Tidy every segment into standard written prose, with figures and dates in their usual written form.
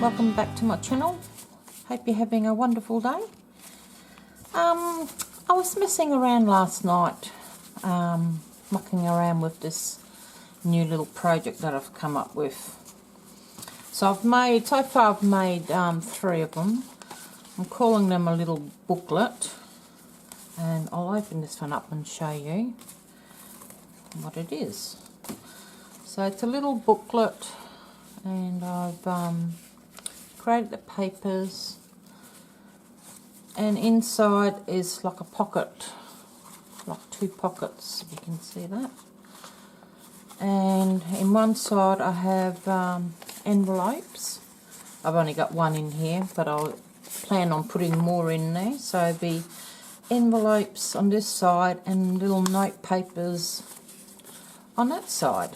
Welcome back to my channel. Hope you're having a wonderful day. I was messing around last night, mucking around with this new little project that I've come up with. So far I've made 3 of them. I'm calling them a little booklet, and I'll open this one up and show you what it is. So it's a little booklet, and I've created the papers, and inside is like a pocket, like 2 pockets, if you can see that. And in one side I have envelopes. I've only got 1 in here, but I'll plan on putting more in there. So it'll be envelopes on this side and little note papers on that side.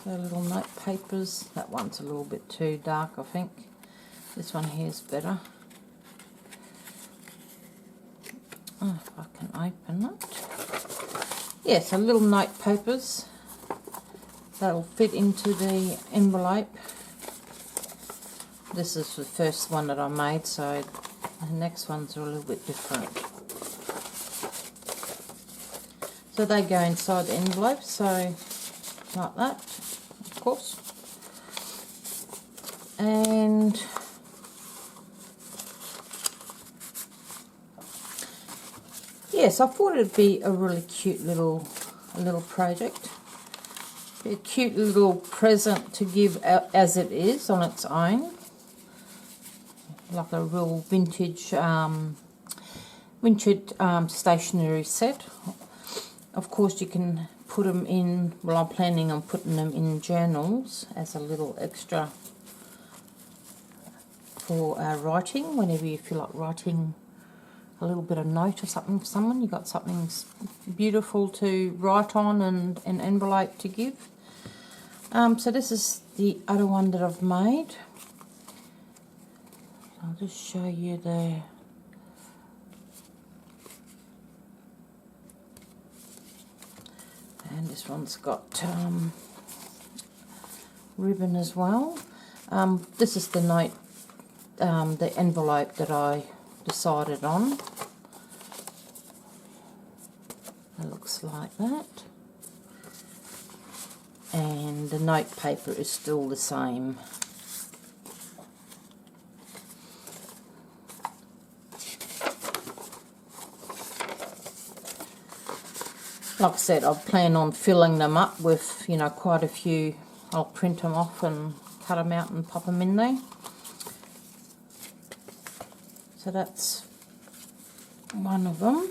So little note papers. That one's a little bit too dark, I think. This one here is better. Oh, if I can open it. Yeah, so little note papers. That'll fit into the envelope. This is the first one that I made, so the next ones are a little bit different. So they go inside the envelope, so like that, of course. And yes, I thought it'd be a really cute little project. Be a cute little present to give out as it is on its own. Like a real vintage stationery set. Of course you can put them in, well, I'm planning on putting them in journals as a little extra for writing, whenever you feel like writing a little bit of note or something for someone. You've got something beautiful to write on and an envelope to give. So this is the other one that I've made. I'll just show you the and this one's got ribbon as well. This is the note, the envelope that I decided on. It looks like that, and the note paper is still the same. Like I said, I plan on filling them up with, you know, quite a few. I'll print them off and cut them out and pop them in there. So that's one of them.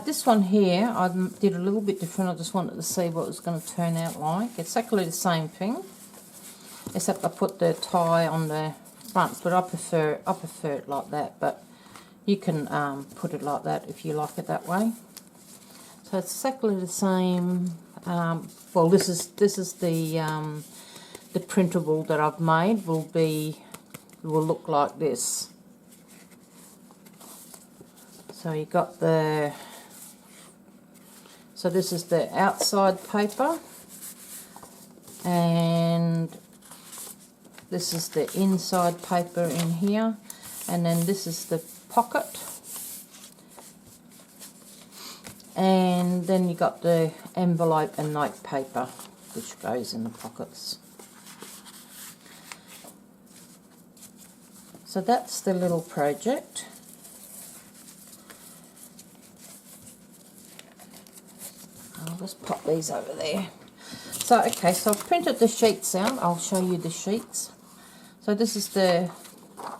This one here, I did a little bit different. I just wanted to see what it was going to turn out like. It's exactly the same thing, except I put the tie on the front, but I prefer it like that. But you can put it like that if you like it that way. So it's exactly the same. Well, this is the printable that I've made will look like this. So you got so this is the outside paper, and this is the inside paper in here, and then this is the pocket, and then you got the envelope and note paper which goes in the pockets. So that's the little project. I'll just pop these over there. So okay, so I've printed the sheets out. I'll show you the sheets. So this is the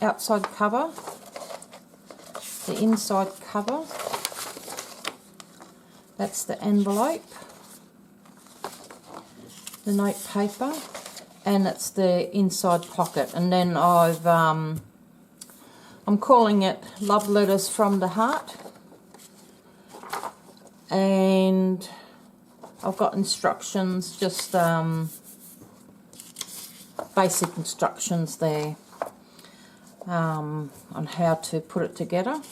outside cover, the inside cover, that's the envelope, the note paper, and that's the inside pocket. And then I'm calling it Love Letters from the Heart, and I've got instructions, just basic instructions there on how to put it together.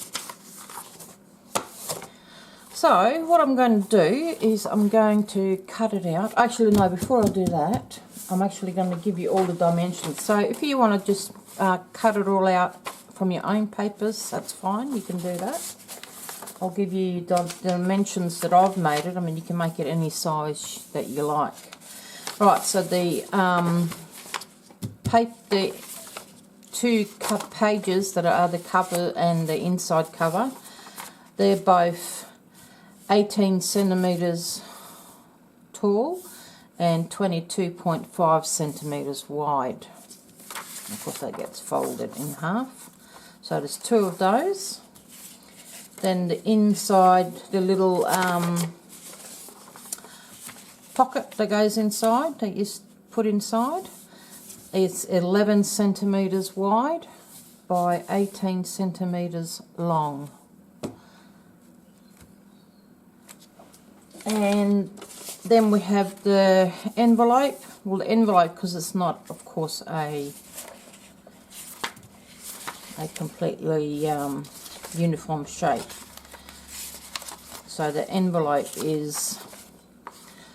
So what I'm going to do is I'm going to cut it out. Actually, no, before I do that, I'm actually going to give you all the dimensions. So if you want to just cut it all out from your own papers, that's fine. You can do that. I'll give you the dimensions that I've made it. I mean, you can make it any size that you like. Right, so the two pages that are the cover and the inside cover, they're both 18 centimetres tall and 22.5 centimetres wide. Of course, that gets folded in half. So there's two of those. Then the inside, the little pocket that goes inside, that you put inside, it's 11 centimetres wide by 18 centimetres long. And then we have the envelope. Well, the envelope, because it's not, of course, a completely uniform shape. So the envelope is,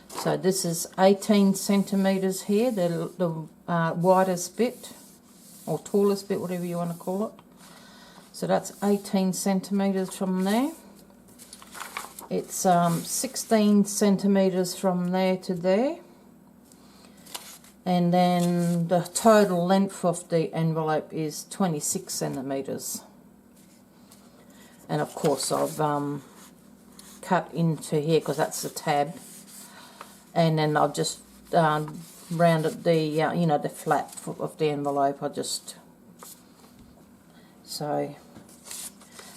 so this is 18 centimetres here, the widest bit, or tallest bit, whatever you want to call it. So that's 18 centimetres from there. It's 16 centimetres from there to there. And then the total length of the envelope is 26 centimetres. And of course I've cut into here because that's the tab. And then I've just rounded the, you know, the flap of the envelope.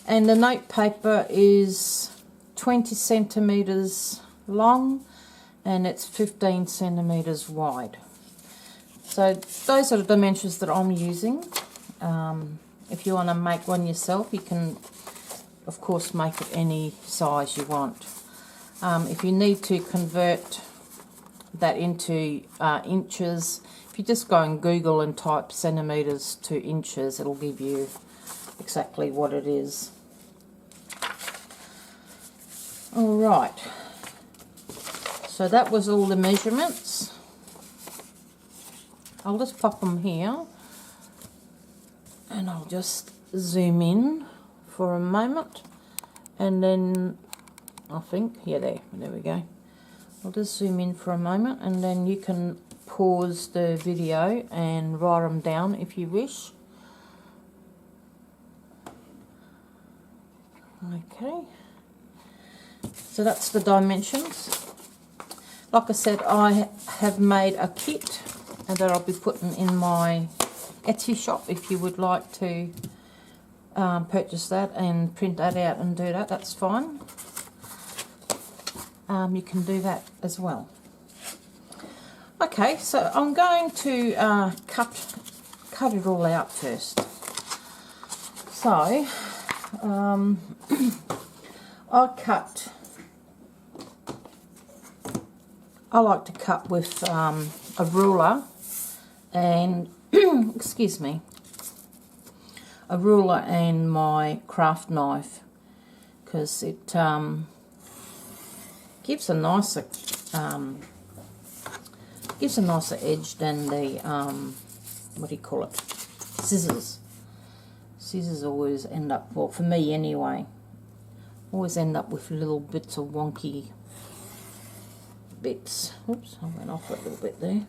And the note paper is 20 centimetres long and it's 15 centimetres wide. So those are the dimensions that I'm using. If you want to make one yourself, you can, of course, make it any size you want. If you need to convert that into inches, if you just go on Google and type centimetres to inches, it'll give you exactly what it is. Alright, so that was all the measurements. I'll just pop them here and I'll just zoom in for a moment, and then I think, yeah, there we go. I'll just zoom in for a moment and then you can pause the video and write them down if you wish. Okay, so that's the dimensions. Like I said, I have made a kit and that I'll be putting in my Etsy shop. If you would like to purchase that and print that out and do that, that's fine. You can do that as well. Okay, so I'm going to cut it all out first. So I like to cut with a ruler and excuse me, a ruler and my craft knife, because it gives a nicer edge than the what do you call it, scissors. Scissors always end up, well, for me anyway, always end up with little bits of wonky bits. Oops, I went off a little bit there.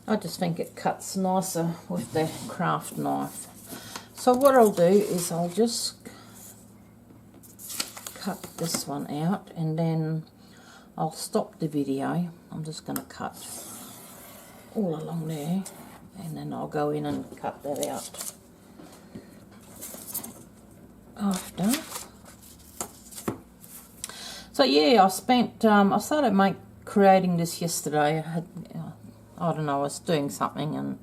I just think it cuts nicer with the craft knife. So what I'll do is I'll just cut this one out and then I'll stop the video. I'm just going to cut all along there and then I'll go in and cut that out after. So yeah, I started creating this yesterday. I don't know, I was doing something and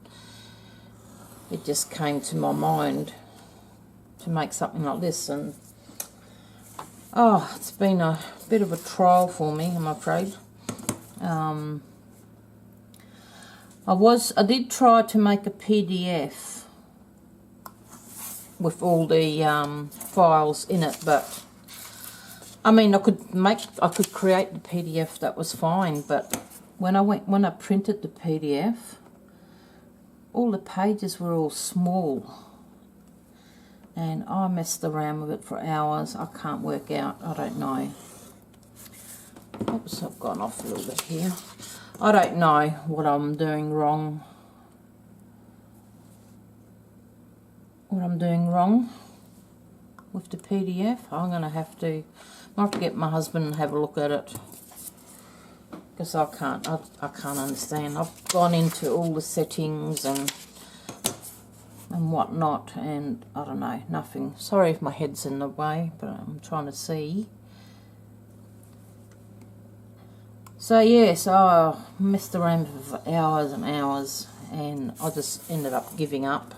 it just came to my mind to make something like this, and oh, it's been a bit of a trial for me, I'm afraid. I did try to make a PDF with all the files in it, but I mean, I could create the PDF, that was fine, but when I printed the PDF, all the pages were all small, and I messed around with it for hours. I can't work out, I don't know. Oops, I've gone off a little bit here. I don't know what I'm doing wrong. With the PDF. I'm going to have to get my husband and have a look at it, because I can't understand. I've gone into all the settings and whatnot, and I don't know, nothing. Sorry if my head's in the way, but I'm trying to see. So yes, I messed around for hours and hours, and I just ended up giving up.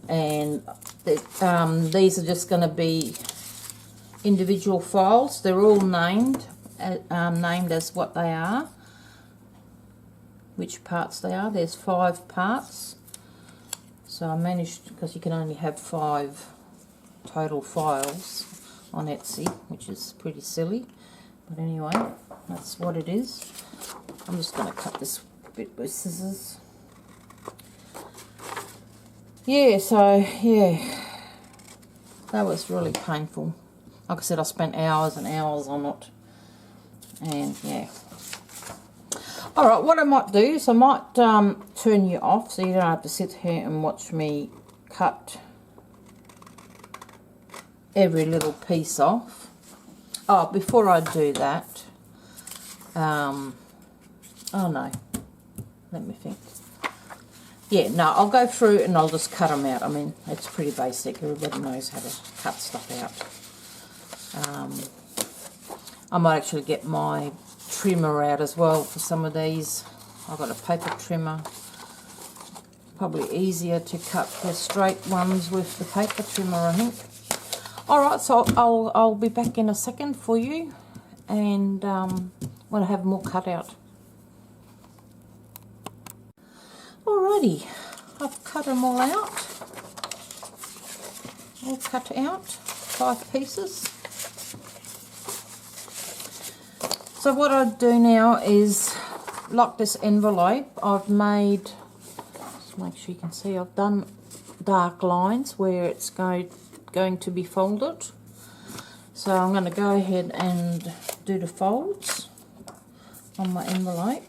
And these are just going to be individual files. They're all named as what they are, which parts they are. There's 5 parts. So I managed, because you can only have 5 total files on Etsy, which is pretty silly. But anyway, that's what it is. I'm just going to cut this bit with scissors. Yeah, so yeah, that was really painful. Like I said, I spent hours and hours on it, and yeah. Alright, what I might do is I might turn you off so you don't have to sit here and watch me cut every little piece off. Oh, before I do that, oh no, let me think. Yeah, no, I'll go through and I'll just cut them out. I mean, it's pretty basic. Everybody knows how to cut stuff out. I might actually get my trimmer out as well for some of these. I've got a paper trimmer. Probably easier to cut the straight ones with the paper trimmer, I think. Alright, so I'll be back in a second for you, and when I have more cut out. Alrighty, I've cut them all out. All cut out, 5 pieces. So what I do now is, like this envelope, I've made, just make sure you can see, I've done dark lines where it's going to be folded. So I'm going to go ahead and do the folds on my envelope.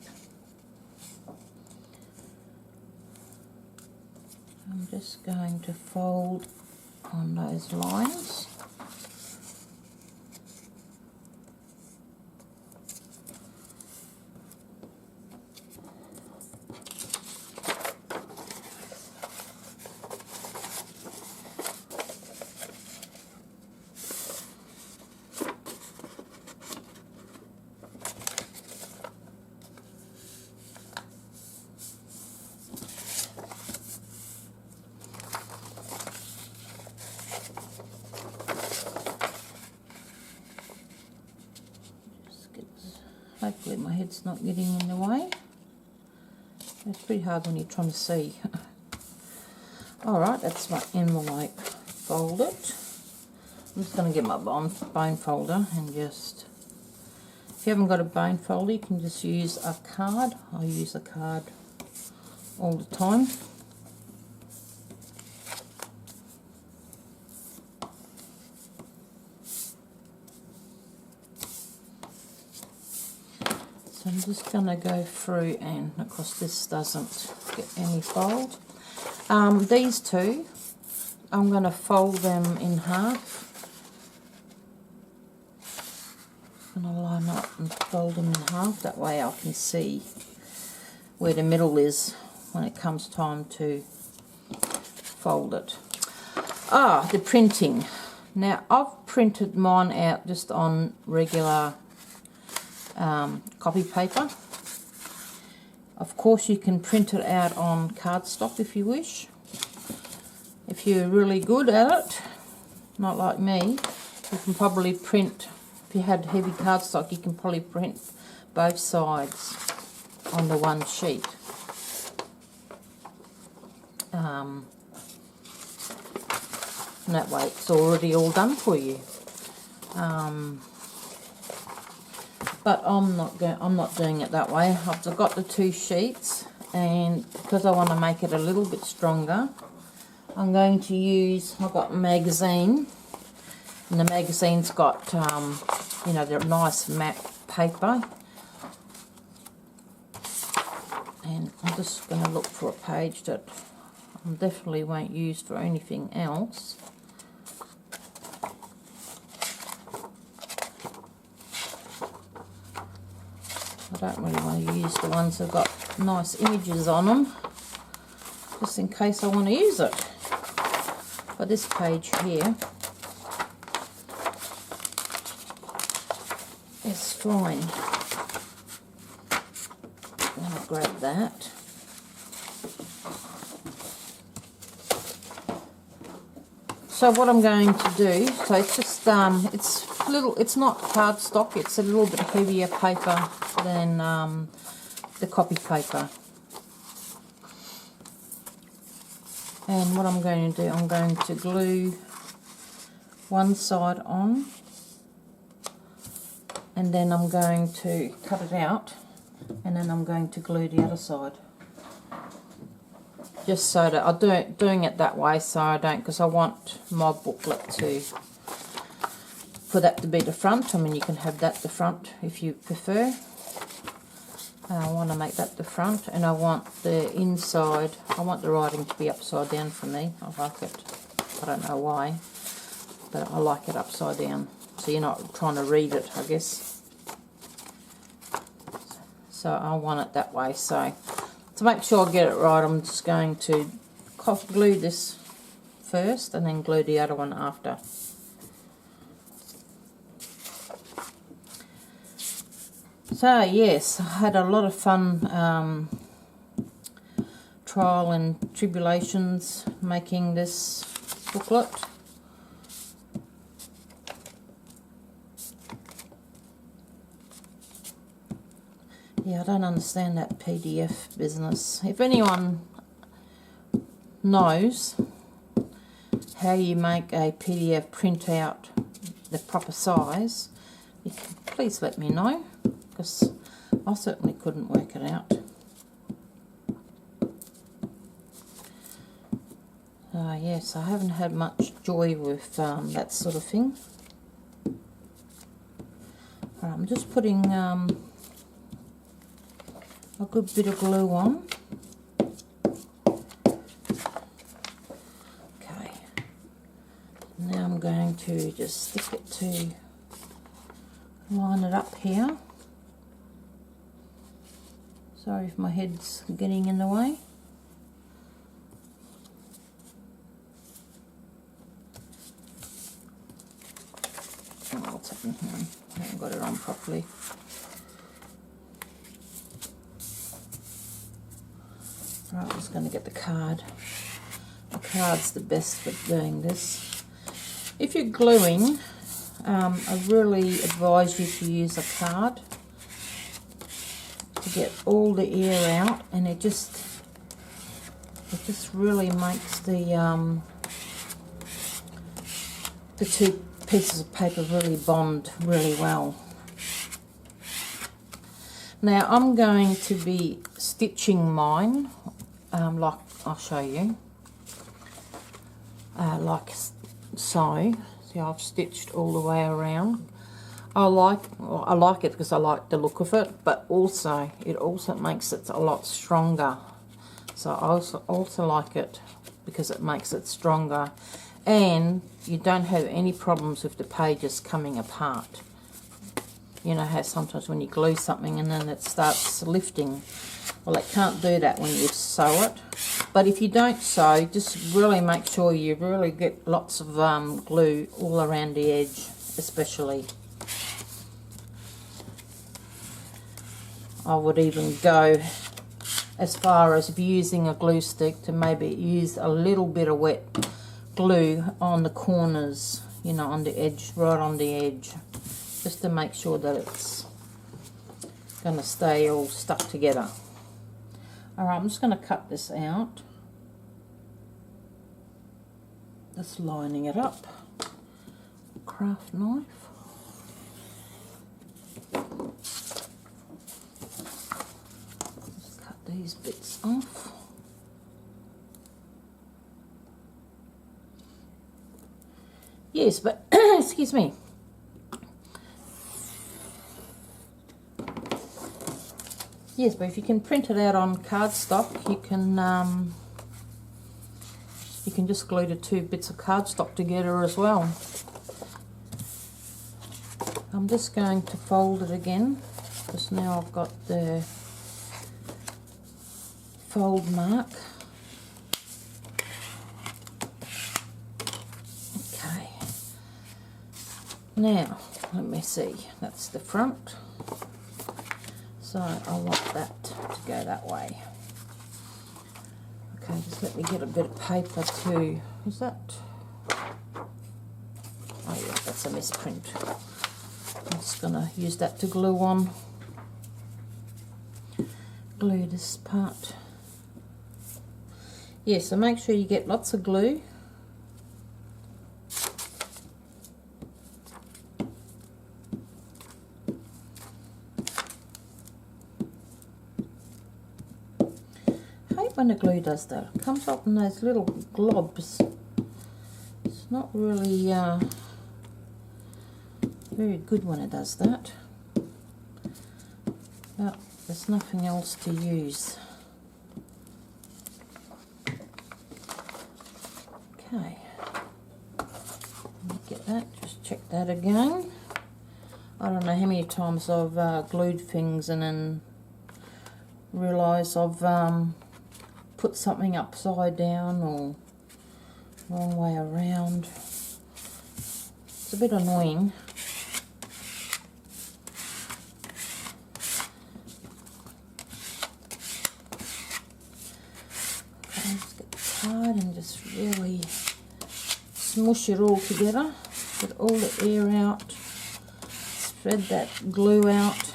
I'm just going to fold on those lines. Hopefully my head's not getting in the way. It's pretty hard when you're trying to see. Alright, that's my envelope folded. I'm just going to get my bone folder and just, if you haven't got a bone folder, you can just use a card. I use a card all the time. So I'm just going to go through, and of course this doesn't get any fold. These two, I'm going to fold them in half. I'm going to line up and fold them in half, that way I can see where the middle is when it comes time to fold it. The printing. Now I've printed mine out just on regular copy paper. Of course you can print it out on cardstock if you wish. If you're really good at it, not like me, you can probably print, if you had heavy cardstock, you can probably print both sides on the one sheet. and that way it's already all done for you. But I'm not doing it that way. I've got the 2 sheets, and because I want to make it a little bit stronger, I'm going to use, I've got a magazine, and the magazine's got, you know, the nice matte paper. And I'm just going to look for a page that I definitely won't use for anything else. I don't really want to use the ones that have got nice images on them, just in case I want to use it. But this page here is fine. I'm going to grab that. So what I'm going to do, so it's just it's not cardstock, it's a little bit heavier paper than the copy paper. And what I'm going to do, I'm going to glue one side on, and then I'm going to cut it out, and then I'm going to glue the other side. Just so that I'm doing it that way, so I don't, because I want my booklet for that to be the front. I mean, you can have that the front if you prefer. I want to make that the front, and I want the inside, I want the writing to be upside down for me. I like it. I don't know why, but I like it upside down, so you're not trying to read it, I guess. So I want it that way. So to make sure I get it right, I'm just going to glue this first and then glue the other one after. So yes, I had a lot of fun trial and tribulations making this booklet. Yeah, I don't understand that PDF business. If anyone knows how you make a PDF print out the proper size, you can please let me know, because I certainly couldn't work it out. Yes, I haven't had much joy with that sort of thing. I'm just putting a good bit of glue on. Okay, now I'm going to just stick it to line it up here. Sorry if my head's getting in the way. Oh, what's happening here? I haven't got it on properly. Right, I'm just going to get the card. The card's the best for doing this. If you're gluing, I really advise you to use a card to get all the air out, and it just really makes the two pieces of paper really bond really well. Now I'm going to be stitching mine like I'll show you, like so. See, I've stitched all the way around. I like it because I like the look of it, but also it also makes it a lot stronger. So I also like it because it makes it stronger, and you don't have any problems with the pages coming apart. You know how sometimes when you glue something and then it starts lifting, well, it can't do that when you sew it. But if you don't sew, just really make sure you really get lots of glue all around the edge, especially. I would even go as far as, if you're using a glue stick, to maybe use a little bit of wet glue on the corners, you know, on the edge, right on the edge, just to make sure that it's going to stay all stuck together. Alright, I'm just going to cut this out. Just lining it up. Craft knife. Just cut these bits off. Yes, but excuse me. Yes, but if you can print it out on cardstock, you can just glue the two bits of cardstock together as well. I'm just going to fold it again, because now I've got the fold mark. Okay. Now, let me see, that's the front. So I want that to go that way. Okay, just let me get a bit of paper too. Is that? Oh yeah, that's a misprint. I'm just going to use that to glue on. Glue this part. Yeah, so make sure you get lots of glue. When the glue does that, it comes up in those little globs. It's not really very good when it does that, but there's nothing else to use. Okay, get that, just check that again. I don't know how many times I've glued things and then realise I've put something upside down or wrong way around. It's a bit annoying. Okay, just get the card and just really smush it all together. Get all the air out. Spread that glue out.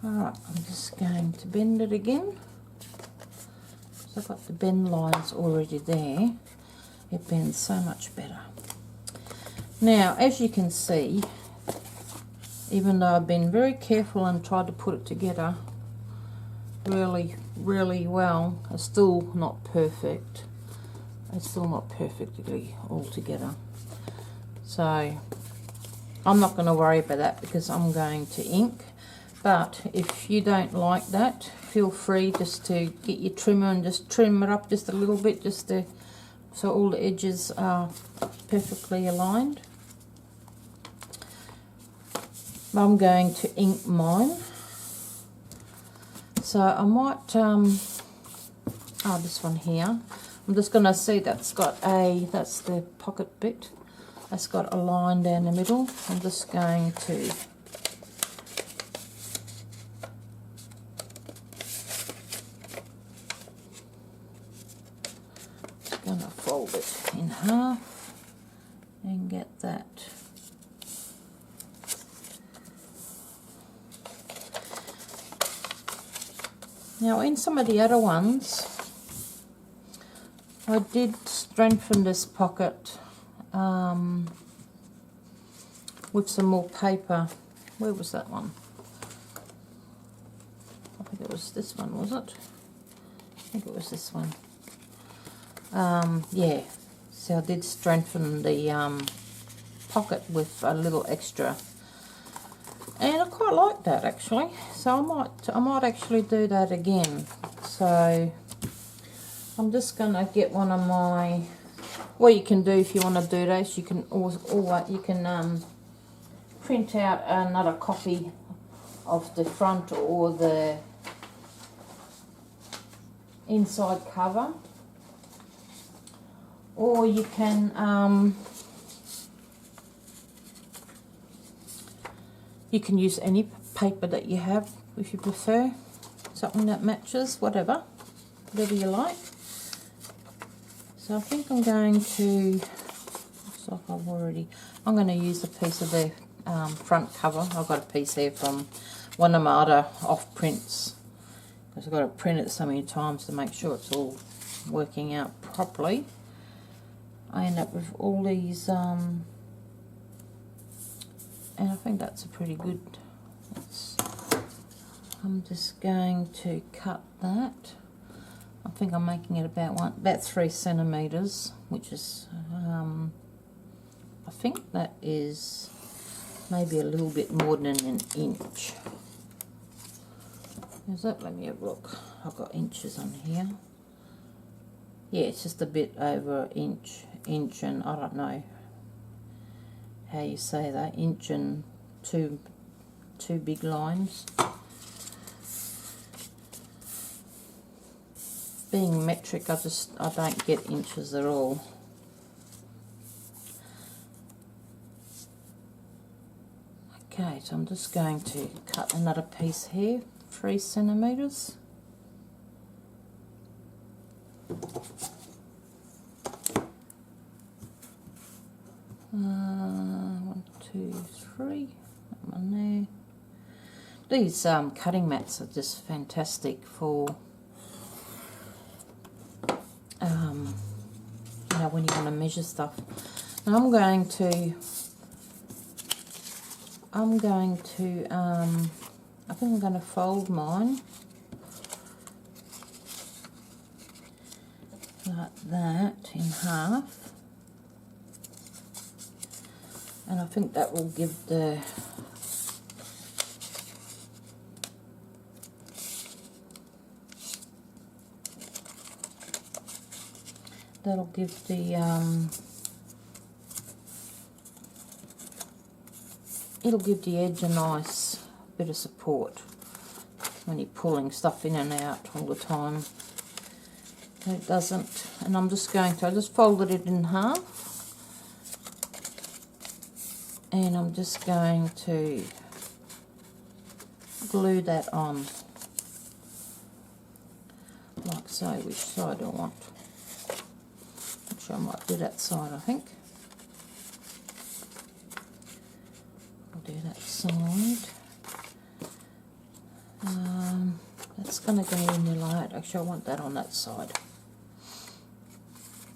Alright, I'm just going to bend it again. So I've got the bend lines already there. It bends so much better. Now, as you can see, even though I've been very careful and tried to put it together really, really well, it's still not perfect. It's still not perfectly all together. So, I'm not going to worry about that because I'm going to ink. But if you don't like that, feel free just to get your trimmer and just trim it up just a little bit, just to, so all the edges are perfectly aligned. I'm going to ink mine. So I might, this one here. I'm just going to see that's got that's the pocket bit. That's got a line down the middle. I'm just going to fold it in half and get that. Now in some of the other ones I did strengthen this pocket with some more paper. Where was that one? I think it was this one, was it? I think it was this one. Yeah, so I did strengthen the pocket with a little extra, and I quite like that actually. So I might actually do that again. So I'm just gonna get one of my. What you can do if you want to do this, you can print out another copy of the front or the inside cover. Or you can use any paper that you have if you prefer. something that matches, whatever you like. So I think I'm going to, looks like I'm going to use a piece of the front cover. I've got a piece there from one of my other off prints, because I've got to print it so many times to make sure it's all working out properly. I end up with all these, and I think that's a pretty good, I'm just going to cut that. I think I'm making it about 3 centimeters, which is, I think that is maybe a little bit more than an inch. Is that? Let me have a look. I've got inches on here. Yeah, it's just a bit over an inch and I don't know how you say that, inch and two big lines. Being metric, I don't get inches at all. Okay, so I'm just going to cut another piece here, 3 centimeters. 1, 2, 3. That one there. These cutting mats are just fantastic for you know, when you want to measure stuff. And I'm going to I think I'm going to fold mine like that in half, and I think that will give the it'll give the edge a nice bit of support when you're pulling stuff in and out all the time. It doesn't, and I just folded it in half, and I'm just going to glue that on like so. Which side do I want? Actually, I might do that side, I think. I'll do that side. That's going to go in there like that. Actually, I want that on that side.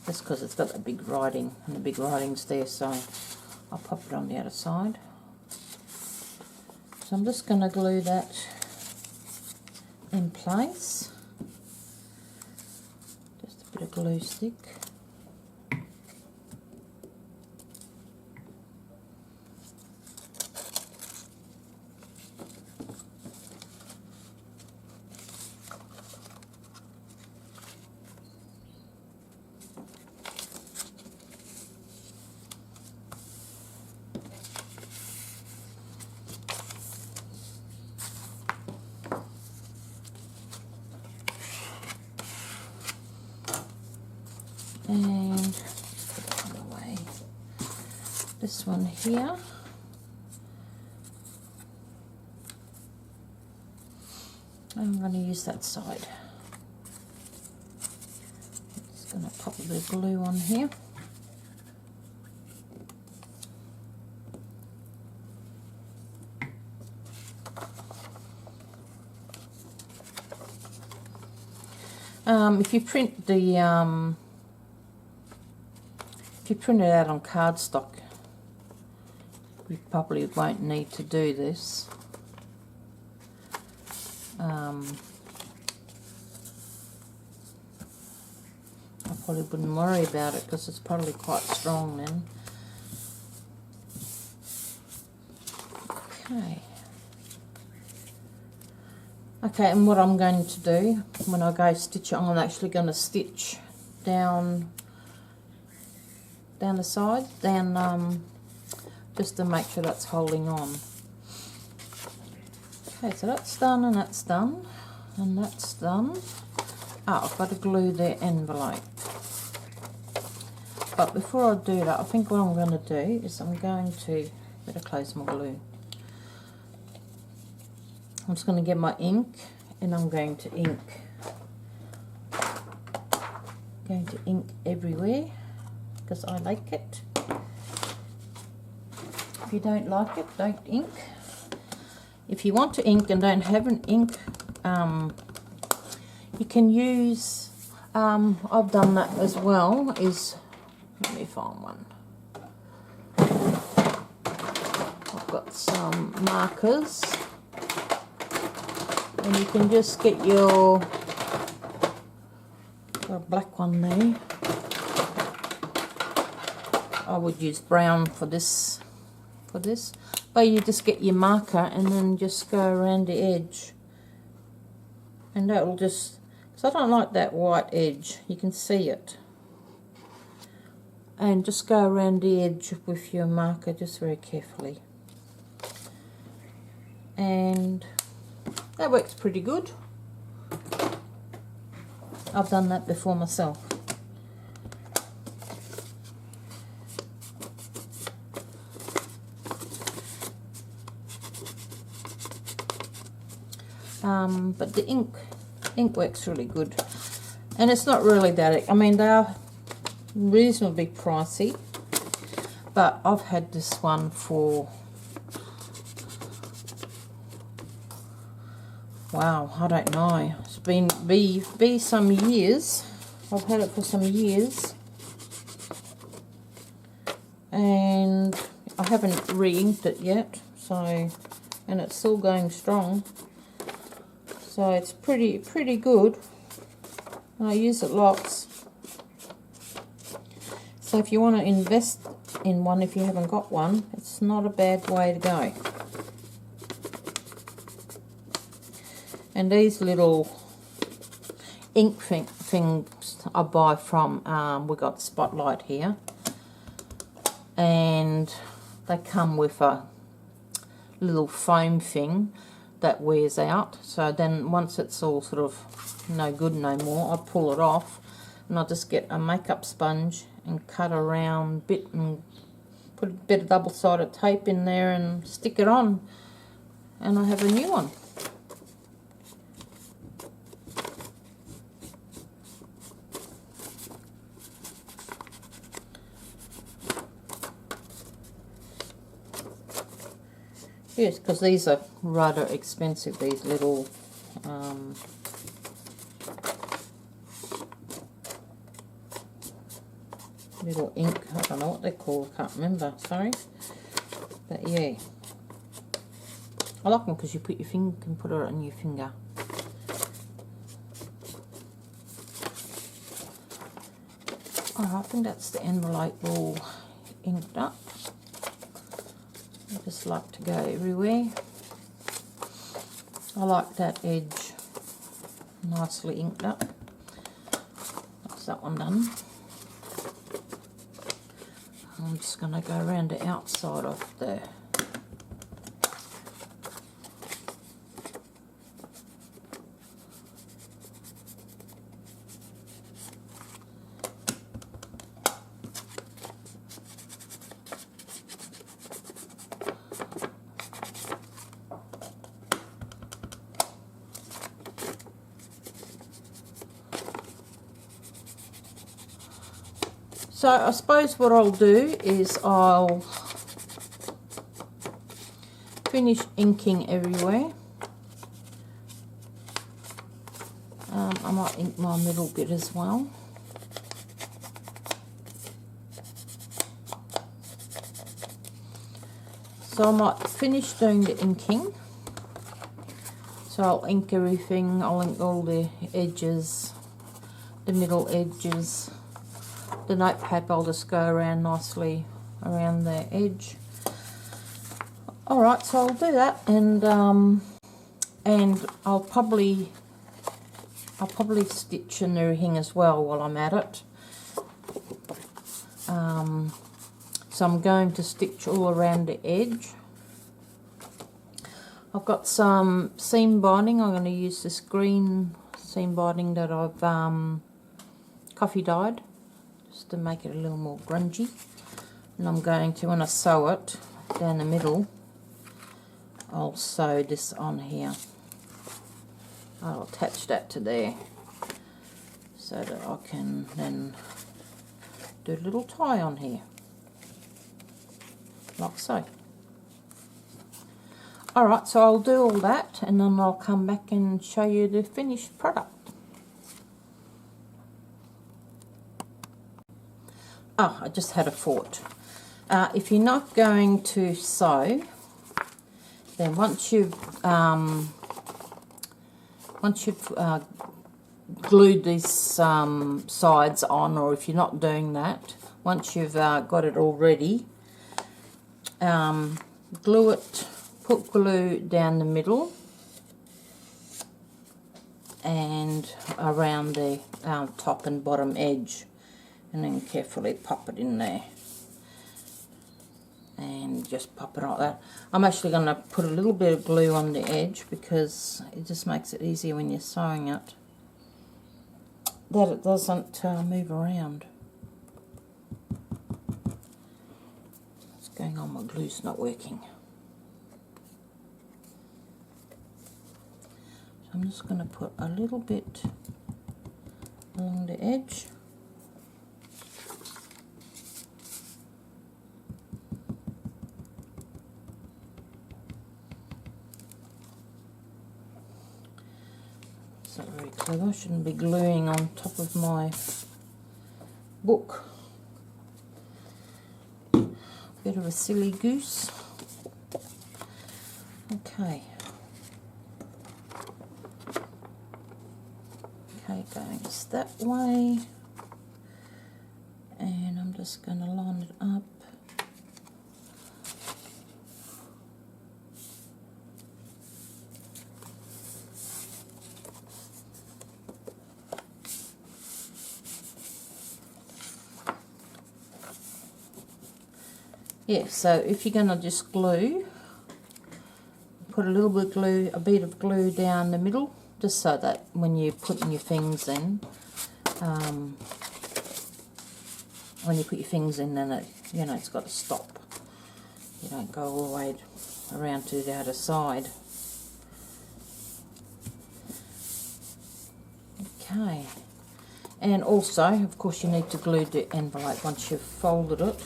Just because it's got that big writing, and the big writing's there, so I'll pop it on the other side. So I'm just going to glue that in place. Just a bit of glue stick. And put that one away. This one here. I'm going to use that side. Just going to pop a bit of glue on here. If you print the if you print it out on cardstock, you probably won't need to do this. I probably wouldn't worry about it because it's probably quite strong then. Okay, and what I'm going to do when I go stitch it, I'm actually going to stitch down the side, just to make sure that's holding on. Okay, so that's done, and that's done, and that's done. I've got to glue the envelope. But before I do that, I think what I'm going to do is better close my glue. I'm just going to get my ink and I'm going to ink. Going to ink everywhere because I like it. If you don't like it, don't ink. If you want to ink and don't have an ink, you can use, I've done that as well, let me find one. I've got some markers, and you can just get your black one there. I would use brown for this, but you just get your marker and then just go around the edge, and that will just, because I don't like that white edge, you can see it, and just go around the edge with your marker just very carefully, and that works pretty good. I've done that before myself. But the ink works really good, and it's not really that, I mean, they are reasonably pricey, but I've had this one for, wow, I don't know, it's been be some years. I've had it for some years, and I haven't re-inked it yet, so, and it's still going strong. So it's pretty good, and I use it lots. So if you want to invest in one, if you haven't got one, it's not a bad way to go. And these little ink things I buy from, we got Spotlight here, and they come with a little foam thing that wears out. So then once it's all sort of no good no more, I pull it off, and I just get a makeup sponge and cut around a bit and put a bit of double-sided tape in there and stick it on, and I have a new one. Yes, because these are rather expensive, these little little ink, I don't know what they're called, I can't remember, sorry. But yeah, I like them because you put your finger, can put it on your finger. Oh, I think that's the envelope all inked up. I just like to go everywhere. I like that edge nicely inked up. That's that one done. I'm just going to go around the outside of the So I suppose what I'll do is I'll finish inking everywhere. I might ink my middle bit as well. So I might finish doing the inking. So I'll ink everything, I'll ink all the edges, the middle edges. The note paper, I'll just go around nicely around the edge. Alright, so I'll do that, and I'll probably stitch and everything as well while I'm at it. So I'm going to stitch all around the edge. I've got some seam binding. I'm going to use this green seam binding that I've coffee dyed, just to make it a little more grungy. And I'm going to, when I sew it down the middle, I'll sew this on here. I'll attach that to there so that I can then do a little tie on here, like so. Alright, so I'll do all that and then I'll come back and show you the finished product. Oh, I just had a thought. If you're not going to sew, then once you've glued these sides on, or if you're not doing that, once you've got it all ready, glue it, put glue down the middle and around the top and bottom edge, and then carefully pop it in there and just pop it like that. I'm actually going to put a little bit of glue on the edge because it just makes it easier when you're sewing it, that it doesn't move around. What's going on? My glue's not working. So I'm just going to put a little bit along the edge. It's not very clever. I shouldn't be gluing on top of my book. Bit of a silly goose. Okay. Okay, going that way. And I'm just going to line it up. Yeah, so if you're going to just glue, put a little bit of glue, a bit of glue down the middle, just so that when you're putting your things in, when you put your things in, then it, you know, it's got to stop. You don't go all the way around to the other side. Okay, and also, of course, you need to glue the envelope once you've folded it.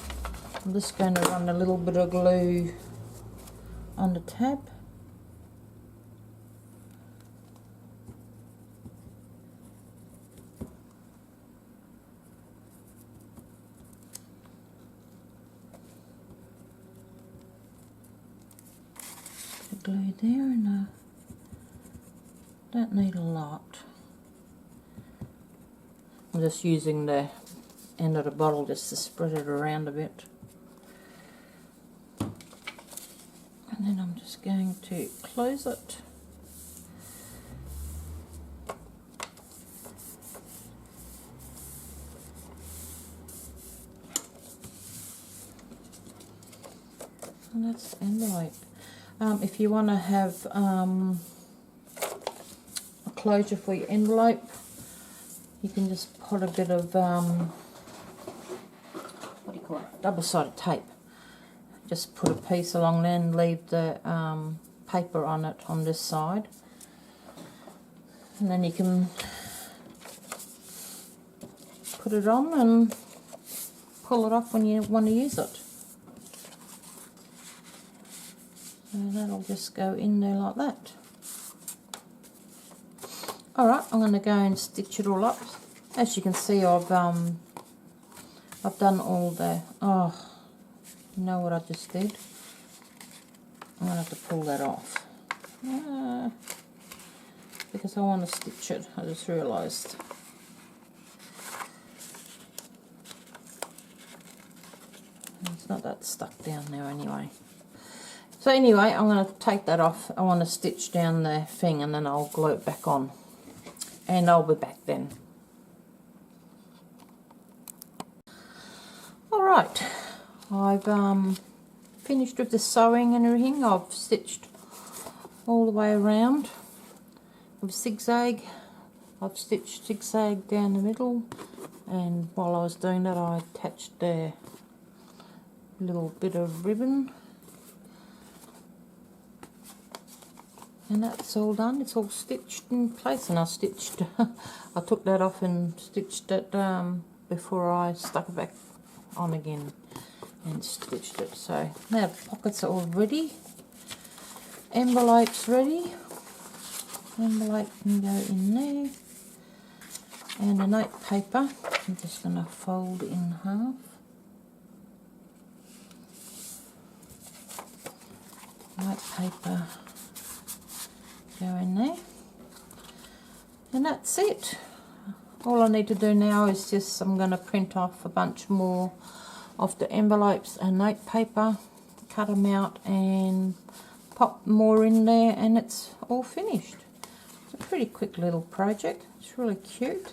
I'm just going to run a little bit of glue on the tab. Glue there, and I don't need a lot. I'm just using the end of the bottle just to spread it around a bit. And then I'm just going to close it. And that's the envelope. If you want to have a closure for your envelope, you can just put a bit of what do you call it? Double-sided tape. Just put a piece along there and leave the paper on it on this side, and then you can put it on and pull it off when you want to use it. And that'll just go in there like that. Alright, I'm going to go and stitch it all up. As you can see, I've done all the, oh, you know what I just did? I'm going to have to pull that off. Because I want to stitch it, I just realised. It's not that stuck down there anyway. So anyway, I'm going to take that off. I want to stitch down the thing and then I'll glue it back on. And I'll be back then. Alright, I've finished with the sewing and everything. I've stitched all the way around with zigzag. I've stitched zigzag down the middle, and while I was doing that I attached a little bit of ribbon. And that's all done. It's all stitched in place, and I took that off and stitched it before I stuck it back on again and stitched it. So now the pockets are all ready. Envelope's ready. Envelope can go in there. And a note paper, I'm just going to fold in half. Note paper go in there. And that's it. All I need to do now is just, I'm going to print off a bunch more of the envelopes and note paper, cut them out and pop more in there, and it's all finished. It's a pretty quick little project. It's really cute.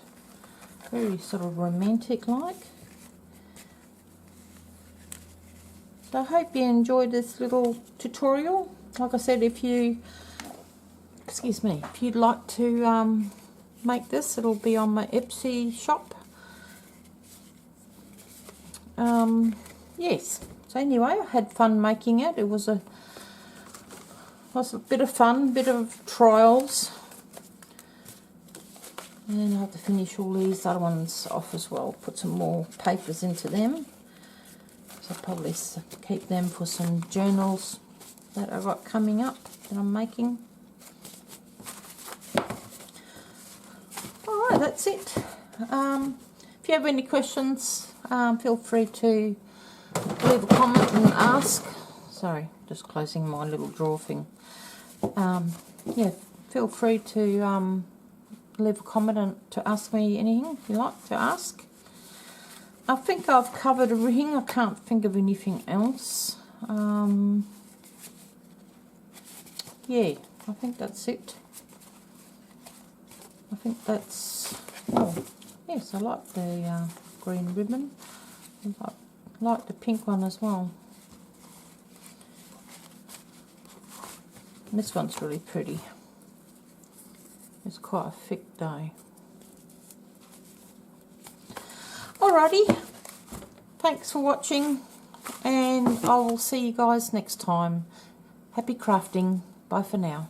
Very sort of romantic like. So I hope you enjoyed this little tutorial. Like I said, if you, excuse me, if you'd like to make this, it'll be on my Etsy shop. Yes. So anyway, I had fun making it. It was a bit of fun, bit of trials. And I'll have to finish all these other ones off as well. Put some more papers into them. So I'll probably keep them for some journals that I've got coming up that I'm making. Alright, that's it. If you have any questions, feel free to leave a comment and ask. Sorry, just closing my little drawer thing. Yeah, feel free to leave a comment and to ask me anything you like to ask. I think I've covered everything. I can't think of anything else. Yeah, I think that's it. I think that's, oh yes, I like the green ribbon. I like the pink one as well. And this one's really pretty. It's quite a thick dye. Alrighty, thanks for watching, and I will see you guys next time. Happy crafting. Bye for now.